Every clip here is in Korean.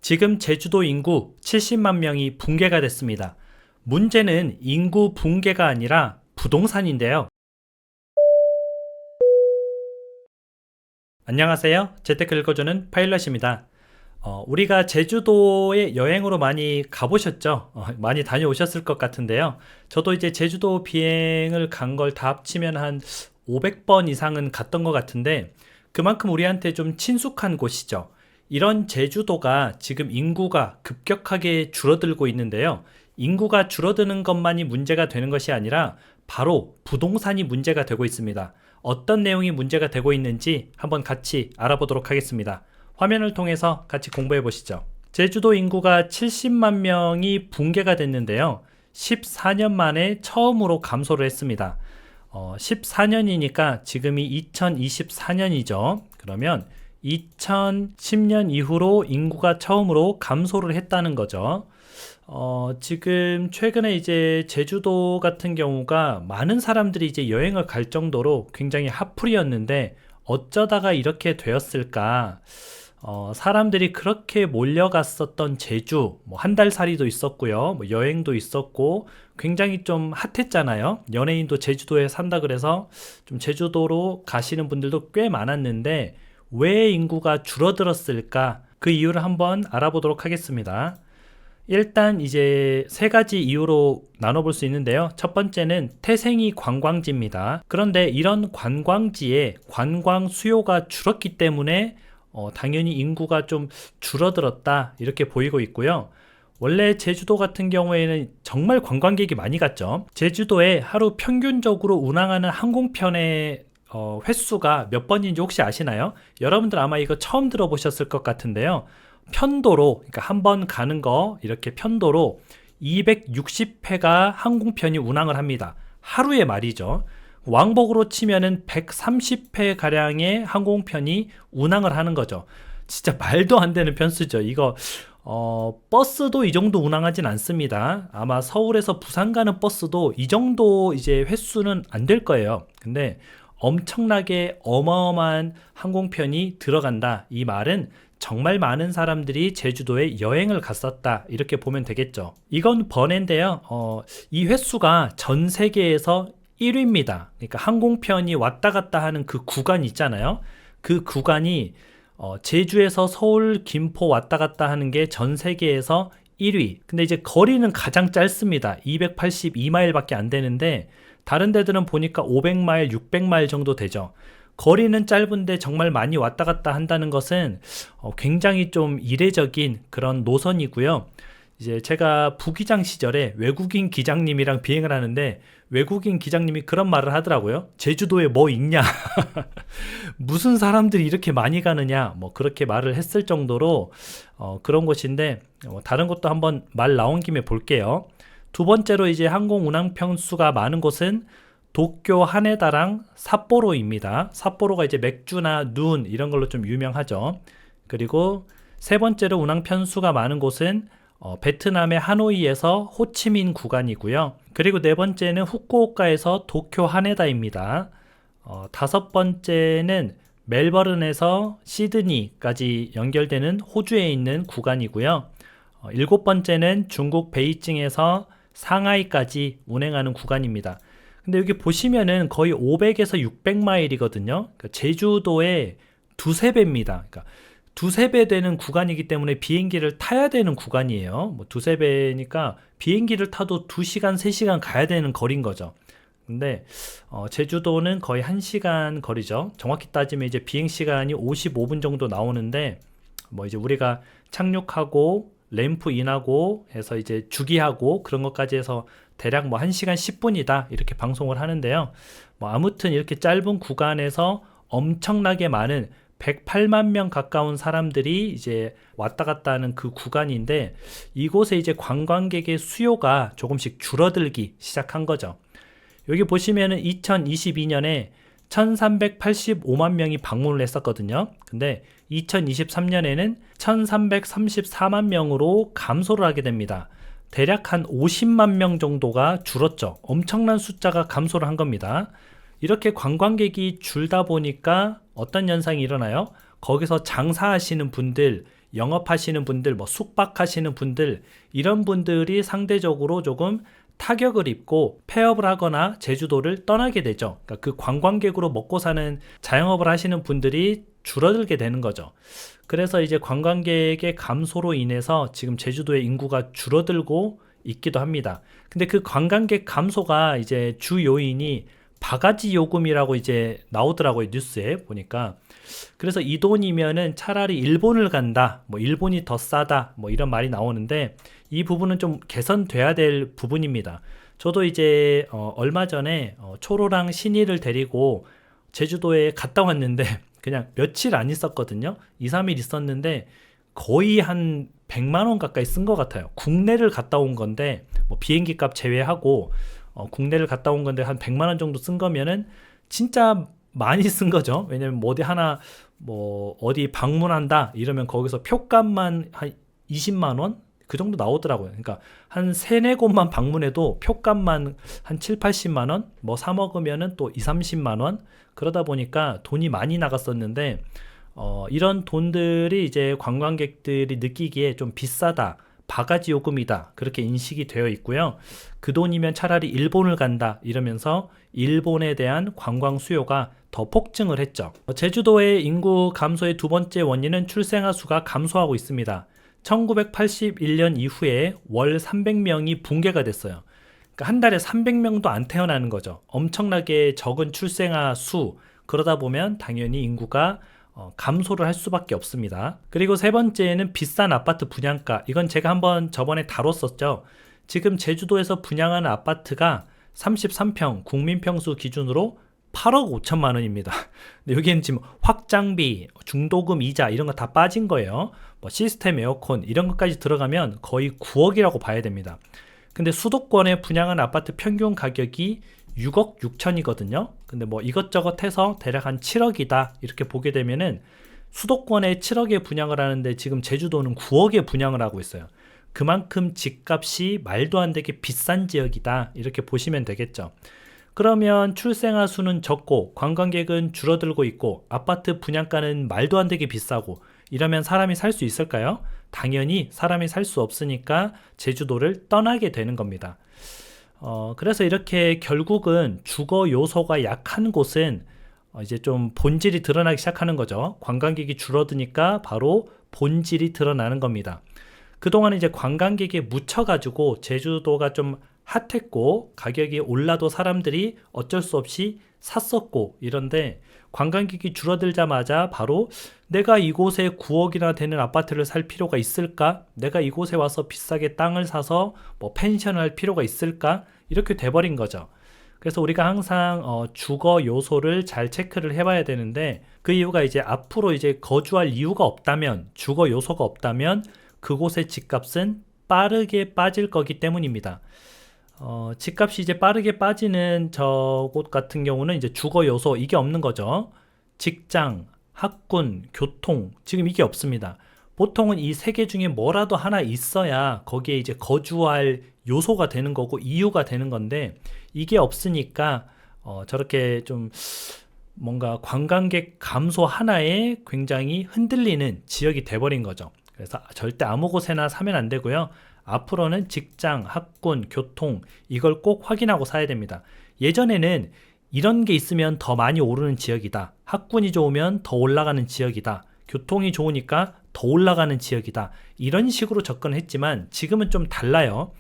지금 제주도 인구 70만 명이 붕괴가 됐습니다. 문제는 인구 붕괴가 아니라 부동산인데요. 안녕하세요. 재테크 읽어주는 파일럿입니다. 우리가 제주도에 여행으로 많이 가보셨죠? 많이 다녀오셨을 것 같은데요. 저도 이제 제주도 비행을 간 걸 다 합치면 한 500번 이상은 갔던 것 같은데 그만큼 우리한테 좀 친숙한 곳이죠. 이런 제주도가 지금 인구가 급격하게 줄어들고 있는데요. 인구가 줄어드는 것만이 문제가 되는 것이 아니라 바로 부동산이 문제가 되고 있습니다. 어떤 내용이 문제가 되고 있는지 한번 같이 알아보도록 하겠습니다. 화면을 통해서 같이 공부해 보시죠. 제주도 인구가 70만 명이 붕괴가 됐는데요. 14년 만에 처음으로 감소를 했습니다. 14년이니까 지금이 2024년이죠. 그러면 2010년 이후로 인구가 처음으로 감소를 했다는 거죠. 지금 최근에 이제 제주도 같은 경우가 많은 사람들이 이제 여행을 갈 정도로 굉장히 핫플이었는데 어쩌다가 이렇게 되었을까? 사람들이 그렇게 몰려갔었던 제주, 뭐 한 달 살이도 있었고요. 뭐 여행도 있었고 굉장히 좀 핫했잖아요. 연예인도 제주도에 산다 그래서 좀 제주도로 가시는 분들도 꽤 많았는데 왜 인구가 줄어들었을까? 그 이유를 한번 알아보도록 하겠습니다. 일단 이제 세 가지 이유로 나눠볼 수 있는데요. 첫 번째는 태생이 관광지입니다. 그런데 이런 관광지에 관광 수요가 줄었기 때문에 당연히 인구가 좀 줄어들었다 이렇게 보이고 있고요. 원래 제주도 같은 경우에는 정말 관광객이 많이 갔죠. 제주도에 하루 평균적으로 운항하는 항공편의 횟수가 몇 번인지 혹시 아시나요? 여러분들 아마 이거 처음 들어보셨을 것 같은데요. 편도로, 그러니까 한 번 가는 거 이렇게 편도로 260회가 항공편이 운항을 합니다. 하루에 말이죠. 왕복으로 치면은 130회 가량의 항공편이 운항을 하는 거죠. 진짜 말도 안 되는 편수죠. 이거 버스도 이 정도 운항하진 않습니다. 아마 서울에서 부산 가는 버스도 이 정도 이제 횟수는 안 될 거예요. 근데 엄청나게 어마어마한 항공편이 들어간다. 이 말은 정말 많은 사람들이 제주도에 여행을 갔었다 이렇게 보면 되겠죠. 이건 번외인데요. 이 횟수가 전 세계에서 1위입니다. 그러니까 항공편이 왔다 갔다 하는 그 구간 있잖아요. 그 구간이 제주에서 서울, 김포 왔다 갔다 하는 게 전 세계에서 1위. 근데 이제 거리는 가장 짧습니다. 282마일밖에 안 되는데 다른 데들은 보니까 500마일, 600마일 정도 되죠. 거리는 짧은데 정말 많이 왔다 갔다 한다는 것은 굉장히 좀 이례적인 그런 노선이고요. 이제 제가 부기장 시절에 외국인 기장님이랑 비행을 하는데 외국인 기장님이 그런 말을 하더라고요. 제주도에 뭐 있냐? 무슨 사람들이 이렇게 많이 가느냐? 뭐 그렇게 말을 했을 정도로 그런 곳인데 다른 것도 한번 말 나온 김에 볼게요. 두 번째로 이제 항공 운항 편수가 많은 곳은 도쿄, 하네다랑 삿포로입니다. 삿포로가 이제 맥주나 눈 이런 걸로 좀 유명하죠. 그리고 세 번째로 운항 편수가 많은 곳은 베트남의 하노이에서 호치민 구간이고요. 그리고 네 번째는 후쿠오카에서 도쿄, 하네다입니다. 다섯 번째는 멜버른에서 시드니까지 연결되는 호주에 있는 구간이고요. 일곱 번째는 중국 베이징에서 상하이까지 운행하는 구간입니다. 근데 여기 보시면은 거의 500에서 600마일이거든요. 그러니까 제주도의 두세 배입니다. 그러니까 두세 배 되는 구간이기 때문에 비행기를 타야 되는 구간이에요. 뭐 두세 배니까 비행기를 타도 2시간, 3시간 가야 되는 거리인 거죠. 근데 제주도는 거의 1시간 거리죠. 정확히 따지면 이제 비행 시간이 55분 정도 나오는데 뭐 이제 우리가 착륙하고 램프 인하고 해서 이제 주기하고 그런 것까지 해서 대략 뭐 1시간 10분이다 이렇게 방송을 하는데요. 뭐 아무튼 이렇게 짧은 구간에서 엄청나게 많은 108만 명 가까운 사람들이 이제 왔다 갔다 하는 그 구간인데 이곳에 이제 관광객의 수요가 조금씩 줄어들기 시작한 거죠. 여기 보시면은 2022년에 1385만 명이 방문을 했었거든요. 근데 2023년에는 1334만 명으로 감소를 하게 됩니다. 대략 한 50만 명 정도가 줄었죠. 엄청난 숫자가 감소를 한 겁니다. 이렇게 관광객이 줄다 보니까 어떤 현상이 일어나요? 거기서 장사하시는 분들 영업하시는 분들, 뭐 숙박하시는 분들, 이런 분들이 상대적으로 조금 타격을 입고 폐업을 하거나 제주도를 떠나게 되죠. 그러니까 그 관광객으로 먹고 사는 자영업을 하시는 분들이 줄어들게 되는 거죠. 그래서 이제 관광객의 감소로 인해서 지금 제주도의 인구가 줄어들고 있기도 합니다. 근데 그 관광객 감소가 이제 주 요인이 바가지 요금이라고 이제 나오더라고요, 뉴스에 보니까. 그래서 이 돈이면은 차라리 일본을 간다, 뭐 일본이 더 싸다, 뭐 이런 말이 나오는데 이 부분은 좀 개선돼야 될 부분입니다. 저도 이제 얼마 전에 초로랑 신이를 데리고 제주도에 갔다 왔는데 그냥 며칠 안 있었거든요. 2, 3일 있었는데 거의 한 100만 원 가까이 쓴 것 같아요. 국내를 갔다 온 건데 뭐 비행기 값 제외하고 국내를 갔다 온 건데 한 100만 원 정도 쓴 거면은 진짜 많이 쓴 거죠. 왜냐면 뭐 어디 하나 뭐 어디 방문한다 이러면 거기서 표값만 한 20만 원? 그 정도 나오더라고요. 그러니까 한 3-4곳만 방문해도 표값만 한 7, 80만 원? 뭐 사 먹으면은 또 2, 30만 원? 그러다 보니까 돈이 많이 나갔었는데 이런 돈들이 이제 관광객들이 느끼기에 좀 비싸다, 바가지 요금이다, 그렇게 인식이 되어 있고요. 그 돈이면 차라리 일본을 간다 이러면서 일본에 대한 관광 수요가 더 폭증을 했죠. 제주도의 인구 감소의 두 번째 원인은 출생아 수가 감소하고 있습니다. 1981년 이후에 월 300명이 붕괴가 됐어요. 그러니까 한 달에 300명도 안 태어나는 거죠. 엄청나게 적은 출생아 수, 그러다 보면 당연히 인구가 감소를 할 수밖에 없습니다. 그리고 세 번째는 비싼 아파트 분양가. 이건 제가 한번 저번에 다뤘었죠. 지금 제주도에서 분양하는 아파트가 33평 국민평수 기준으로 8억 5천만 원입니다. 근데 여기에는 지금 확장비, 중도금 이자 이런 거 다 빠진 거예요. 뭐 시스템 에어컨 이런 것까지 들어가면 거의 9억이라고 봐야 됩니다. 근데 수도권에 분양한 아파트 평균 가격이 6억 6천이거든요. 근데 뭐 이것저것 해서 대략 한 7억이다 이렇게 보게 되면은 수도권에 7억에 분양을 하는데 지금 제주도는 9억에 분양을 하고 있어요. 그만큼 집값이 말도 안 되게 비싼 지역이다 이렇게 보시면 되겠죠. 그러면 출생아 수는 적고 관광객은 줄어들고 있고 아파트 분양가는 말도 안 되게 비싸고 이러면 사람이 살 수 있을까요? 당연히 사람이 살 수 없으니까 제주도를 떠나게 되는 겁니다. 그래서 이렇게 결국은 주거 요소가 약한 곳은 이제 좀 본질이 드러나기 시작하는 거죠. 관광객이 줄어드니까 바로 본질이 드러나는 겁니다. 그동안 이제 관광객에 묻혀가지고 제주도가 좀 핫했고 가격이 올라도 사람들이 어쩔 수 없이 샀었고 이런데 관광객이 줄어들자마자 바로 내가 이곳에 9억이나 되는 아파트를 살 필요가 있을까? 내가 이곳에 와서 비싸게 땅을 사서 뭐 펜션을 할 필요가 있을까? 이렇게 돼버린 거죠. 그래서 우리가 항상 주거 요소를 잘 체크를 해봐야 되는데 그 이유가 이제 앞으로 이제 거주할 이유가 없다면 주거 요소가 없다면 그곳의 집값은 빠르게 빠질 거기 때문입니다. 집값이 이제 빠르게 빠지는 저곳 같은 경우는 이제 주거 요소 이게 없는 거죠. 직장, 학군, 교통 지금 이게 없습니다. 보통은 이 세 개 중에 뭐라도 하나 있어야 거기에 이제 거주할 요소가 되는 거고 이유가 되는 건데 이게 없으니까 저렇게 좀 뭔가 관광객 감소 하나에 굉장히 흔들리는 지역이 돼버린 거죠. 그래서 절대 아무 곳에나 사면 안 되고요. 앞으로는 직장, 학군, 교통 이걸 꼭 확인하고 사야 됩니다. 예전에는 이런 게 있으면 더 많이 오르는 지역이다. 학군이 좋으면 더 올라가는 지역이다. 교통이 좋으니까 더 올라가는 지역이다. 이런 식으로 접근을 했지만 지금은 좀 달라요.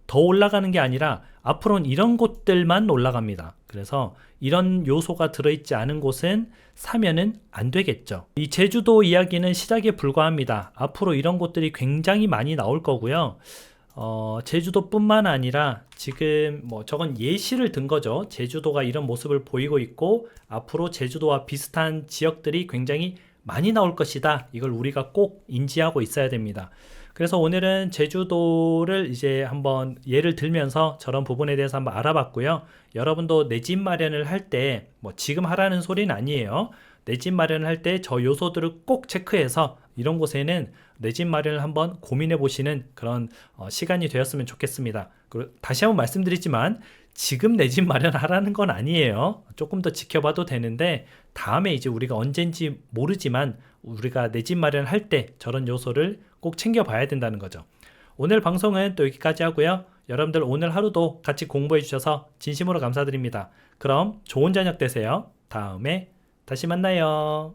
더 올라가는 게 아니라 앞으로는 이런 곳들만 올라갑니다. 그래서 이런 요소가 들어있지 않은 곳은 사면은 안 되겠죠. 이 제주도 이야기는 시작에 불과합니다. 앞으로 이런 곳들이 굉장히 많이 나올 거고요. 제주도뿐만 아니라 지금 뭐 저건 예시를 든 거죠. 제주도가 이런 모습을 보이고 있고 앞으로 제주도와 비슷한 지역들이 굉장히 많이 나올 것이다. 이걸 우리가 꼭 인지하고 있어야 됩니다. 그래서 오늘은 제주도를 이제 한번 예를 들면서 저런 부분에 대해서 한번 알아봤고요. 여러분도 내 집 마련을 할 때 뭐 지금 하라는 소리는 아니에요. 내 집 마련을 할 때 저 요소들을 꼭 체크해서 이런 곳에는 내 집 마련을 한번 고민해 보시는 그런 시간이 되었으면 좋겠습니다. 그리고 다시 한번 말씀드리지만 지금 내 집 마련하라는 건 아니에요. 조금 더 지켜봐도 되는데 다음에 이제 우리가 언젠지 모르지만 우리가 내 집 마련할 때 저런 요소를 꼭 챙겨봐야 된다는 거죠. 오늘 방송은 또 여기까지 하고요. 여러분들 오늘 하루도 같이 공부해 주셔서 진심으로 감사드립니다. 그럼 좋은 저녁 되세요. 다음에 다시 만나요.